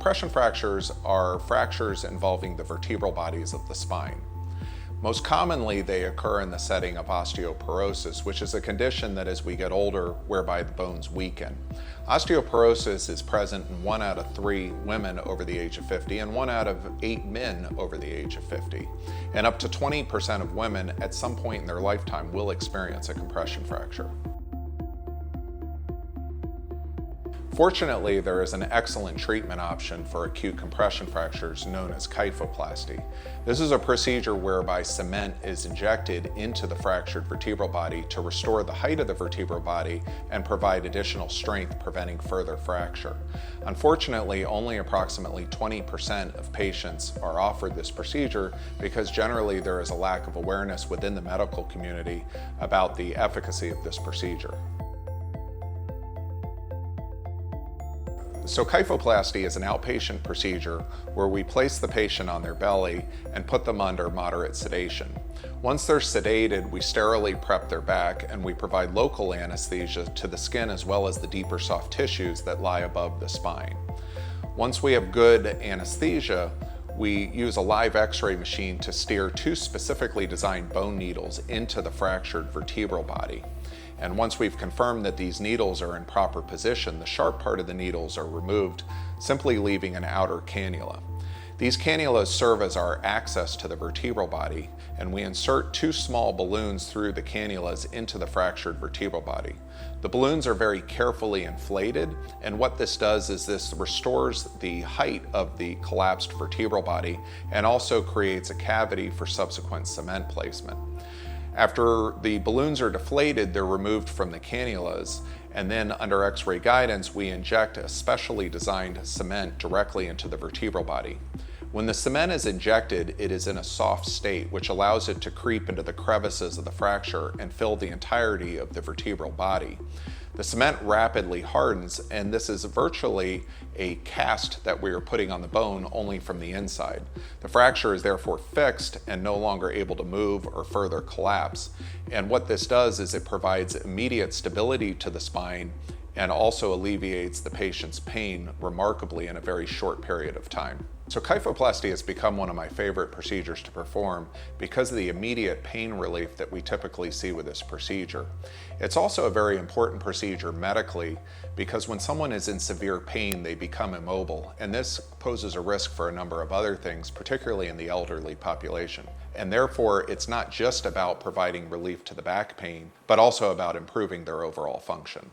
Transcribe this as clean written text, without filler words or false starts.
compression fractures are fractures involving the vertebral bodies of the spine. Most commonly, they occur in the setting of osteoporosis, which is a condition that as we get older, whereby the bones weaken. Osteoporosis is present in 1 out of 3 women over the age of 50 and 1 out of 8 men over the age of 50. And up to 20% of women at some point in their lifetime will experience a compression fracture. Fortunately, there is an excellent treatment option for acute compression fractures known as kyphoplasty. This is a procedure whereby cement is injected into the fractured vertebral body to restore the height of the vertebral body and provide additional strength, preventing further fracture. Unfortunately, only approximately 20% of patients are offered this procedure because generally there is a lack of awareness within the medical community about the efficacy of this procedure. So kyphoplasty is an outpatient procedure where we place the patient on their belly and put them under moderate sedation. Once they're sedated, we sterilely prep their back and we provide local anesthesia to the skin as well as the deeper soft tissues that lie above the spine. Once we have good anesthesia, we use a live x-ray machine to steer 2 specifically designed bone needles into the fractured vertebral body. And once we've confirmed that these needles are in proper position, the sharp part of the needles are removed, simply leaving an outer cannula. These cannulas serve as our access to the vertebral body, and we insert 2 small balloons through the cannulas into the fractured vertebral body. The balloons are very carefully inflated, and what this does is this restores the height of the collapsed vertebral body and also creates a cavity for subsequent cement placement. After the balloons are deflated, they're removed from the cannulas, and then under x-ray guidance, we inject a specially designed cement directly into the vertebral body. When the cement is injected, it is in a soft state, which allows it to creep into the crevices of the fracture and fill the entirety of the vertebral body. The cement rapidly hardens, and this is virtually a cast that we are putting on the bone only from the inside. The fracture is therefore fixed and no longer able to move or further collapse. And what this does is it provides immediate stability to the spine and also alleviates the patient's pain remarkably in a very short period of time. So kyphoplasty has become one of my favorite procedures to perform because of the immediate pain relief that we typically see with this procedure. It's also a very important procedure medically because when someone is in severe pain, they become immobile, and this poses a risk for a number of other things, particularly in the elderly population. And therefore, it's not just about providing relief to the back pain, but also about improving their overall function.